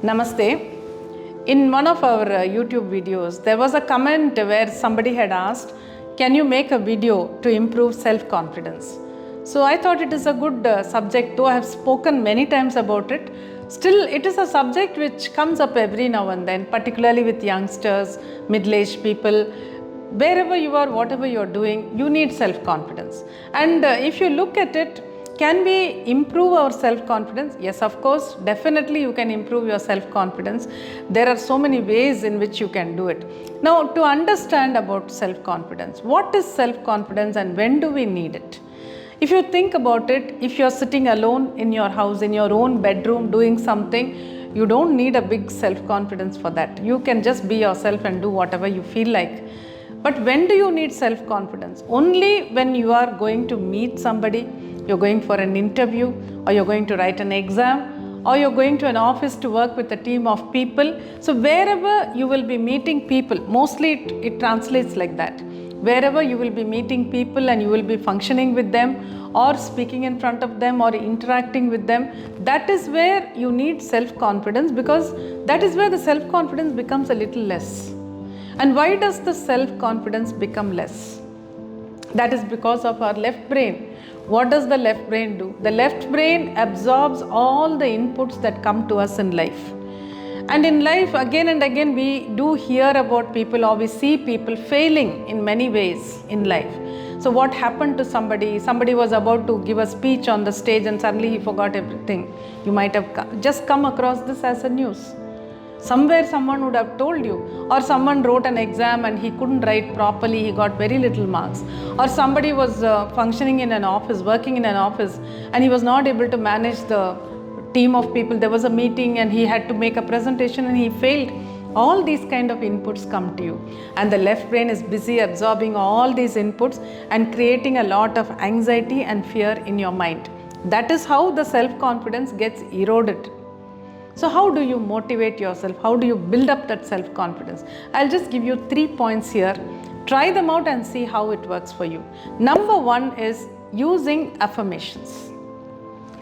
Namaste. In one of our YouTube videos, there was a comment where somebody had asked, can you make a video to improve self-confidence? So I thought it is a good subject, though I have spoken many times about it. Still, it is a subject which comes up every now and then, particularly with youngsters, middle-aged people. Wherever you are, whatever you are doing, you need self-confidence. And if you look at it, can we improve our self-confidence? Yes, of course, definitely you can improve your self-confidence. There are so many ways in which you can do it. Now, to understand about self-confidence, what is self-confidence and when do we need it? If you think about it, if you're sitting alone in your house, in your own bedroom doing something, you don't need a big self-confidence for that. You can just be yourself and do whatever you feel like. But when do you need self-confidence? Only when you are going to meet somebody, you're going for an interview, or you're going to write an exam, or you're going to an office to work with a team of people. So wherever you will be meeting people, mostly it translates like that. Wherever you will be meeting people and you will be functioning with them or speaking in front of them or interacting with them, that is where you need self-confidence, because that is where the self-confidence becomes a little less. And why does the self-confidence become less? That is because of our left brain. What does the left brain do? The left brain absorbs all the inputs that come to us in life. And in life, again and again, we do hear about people, or we see people failing in many ways in life. So what happened to somebody? Somebody was about to give a speech on the stage and suddenly he forgot everything. You might have just come across this as a news. Somewhere someone would have told you, or someone wrote an exam and he couldn't write properly, he got very little marks, or somebody was functioning in an office, working in an office, and he was not able to manage the team of people. There was a meeting and he had to make a presentation and he failed. All these kind of inputs come to you, and the left brain is busy absorbing all these inputs and creating a lot of anxiety and fear in your mind. That is how the self-confidence gets eroded. So how do you motivate yourself? How do you build up that self-confidence? I'll just give you 3 points here. Try them out and see how it works for you. Number 1 is using affirmations.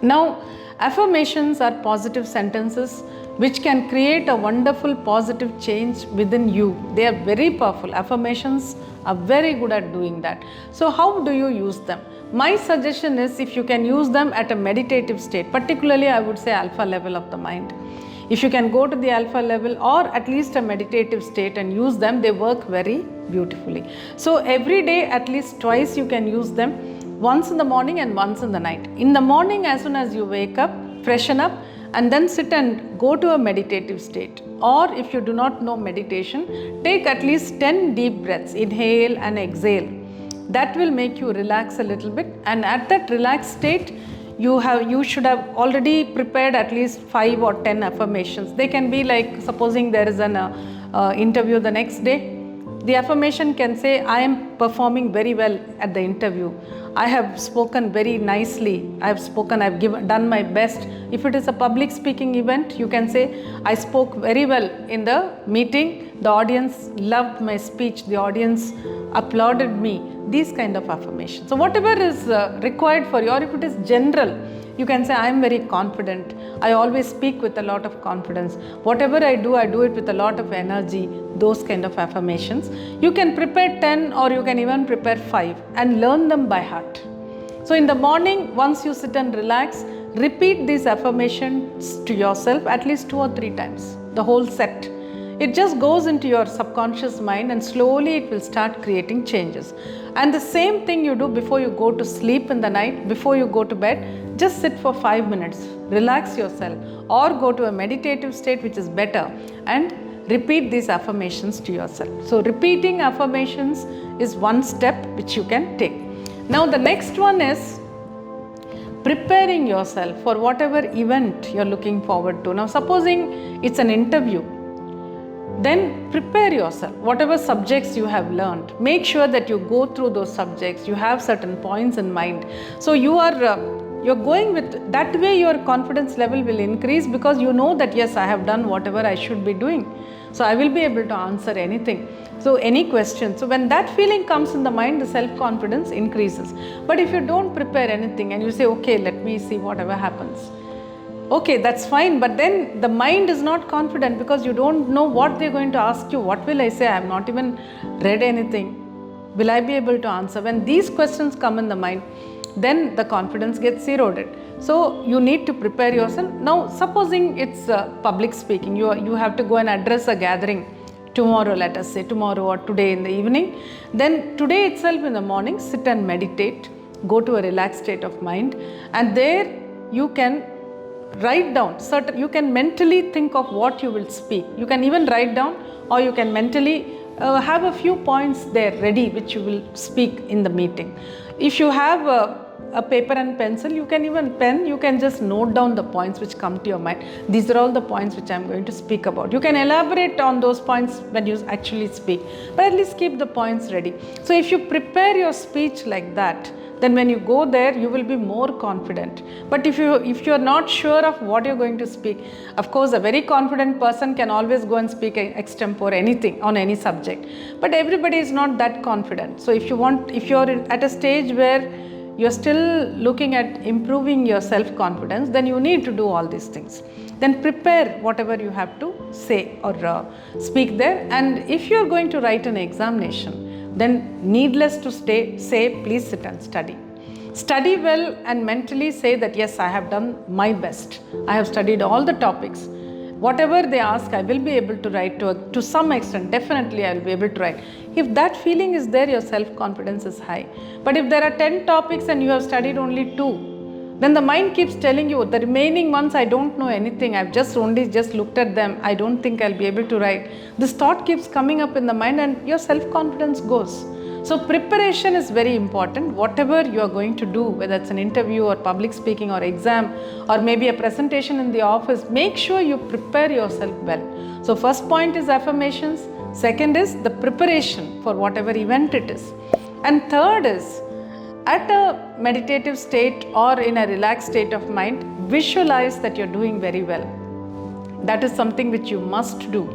Now, affirmations are positive sentences which can create a wonderful positive change within you. They are very powerful. Affirmations are very good at doing that. So how do you use them? My suggestion is, if you can use them at a meditative state, particularly I would say alpha level of the mind. If you can go to the alpha level or at least a meditative state and use them, they work very beautifully. So every day at least twice you can use them, once in the morning and once in the night. In the morning, as soon as you wake up, freshen up and then sit and go to a meditative state. Or if you do not know meditation, take at least 10 deep breaths, inhale and exhale. That will make you relax a little bit, and at that relaxed state, you should have already prepared at least 5 or 10 affirmations. They can be like, supposing there is an interview the next day. The affirmation can say, I am performing very well at the interview. I have spoken very nicely. I've done my best. If it is a public speaking event, you can say, I spoke very well in the meeting. The audience loved my speech. The audience applauded me. These kind of affirmations. So whatever is required for you, or if it is general, you can say, I am very confident. I always speak with a lot of confidence. Whatever I do it with a lot of energy. Those kind of affirmations. You can prepare 10 or you can even prepare 5 and learn them by heart. So in the morning, once you sit and relax, repeat these affirmations to yourself at least 2 or 3 times, the whole set. It just goes into your subconscious mind and slowly it will start creating changes. And the same thing you do before you go to sleep in the night, before you go to bed, just sit for 5 minutes, relax yourself, or go to a meditative state, which is better, and repeat these affirmations to yourself. So repeating affirmations is one step which you can take. Now the next one is preparing yourself for whatever event you're looking forward to. Now supposing it's an interview, then prepare yourself. Whatever subjects you have learned, make sure that you go through those subjects. You have certain points in mind. So you're going with that way, your confidence level will increase, because you know that yes, I have done whatever I should be doing. So I will be able to answer anything. So any question. So when that feeling comes in the mind, the self-confidence increases. But if you don't prepare anything and you say, okay, let me see whatever happens, Okay, that's fine, but then the mind is not confident because you don't know what they're going to ask you. What will I say? I have not even read anything. Will I be able to answer? When these questions come in the mind, then the confidence gets eroded. So you need to prepare yourself. Now, supposing it's public speaking, you have to go and address a gathering tomorrow, let us say tomorrow or today in the evening. Then today itself in the morning, sit and meditate, go to a relaxed state of mind, and there you can write down certain, you can mentally think of what you will speak. You can even write down, or you can mentally have a few points there ready which you will speak in the meeting. If you have a paper and pencil, you can even pen, you can just note down the points which come to your mind. These are all the points which I am going to speak about. You can elaborate on those points when you actually speak, but at least keep the points ready. So if you prepare your speech like that, then when you go there you will be more confident. But if you are not sure of what you're going to speak, of course a very confident person can always go and speak extempore anything on any subject, but everybody is not that confident. So if you're at a stage where you're still looking at improving your self-confidence, then you need to do all these things. Then prepare whatever you have to say or speak there. And if you're going to write an examination, then needless to say, please sit and study. Study well and mentally say that yes, I have done my best. I have studied all the topics. Whatever they ask, I will be able to write to some extent. Definitely, I will be able to write. If that feeling is there, your self-confidence is high. But if there are 10 topics and you have studied only 2, then the mind keeps telling you, the remaining ones I don't know anything. I've only just looked at them. I don't think I'll be able to write. This thought keeps coming up in the mind and your self-confidence goes. So preparation is very important. Whatever you are going to do, whether it's an interview or public speaking or exam or maybe a presentation in the office, make sure you prepare yourself well. So first point is affirmations. Second is the preparation for whatever event it is. And third is, at a meditative state or in a relaxed state of mind, visualize that you're doing very well. That is something which you must do.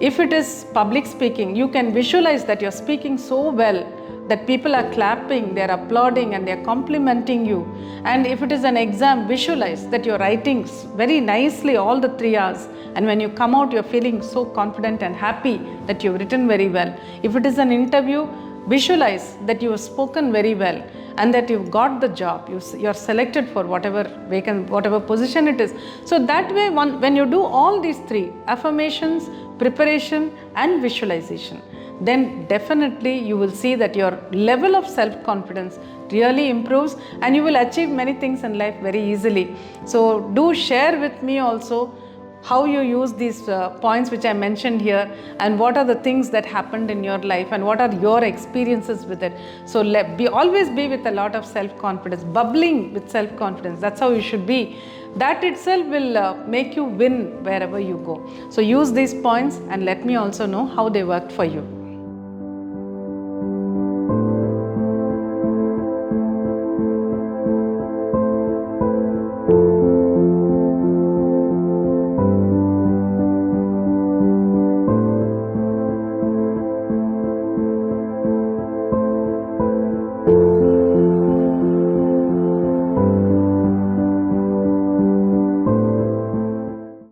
If it is public speaking, you can visualize that you're speaking so well that people are clapping, they're applauding and they're complimenting you. And if it is an exam, visualize that you're writing very nicely all the 3 hours. And when you come out, you're feeling so confident and happy that you've written very well. If it is an interview, visualize that you have spoken very well and that you've got the job, you're selected for whatever position it is. So that way, when you do all these 3, affirmations, preparation and visualization, then definitely you will see that your level of self-confidence really improves and you will achieve many things in life very easily. So do share with me also how you use these points which I mentioned here and what are the things that happened in your life and what are your experiences with it. So always be with a lot of self-confidence, bubbling with self-confidence. That's how you should be. That itself will make you win wherever you go. So use these points and let me also know how they worked for you.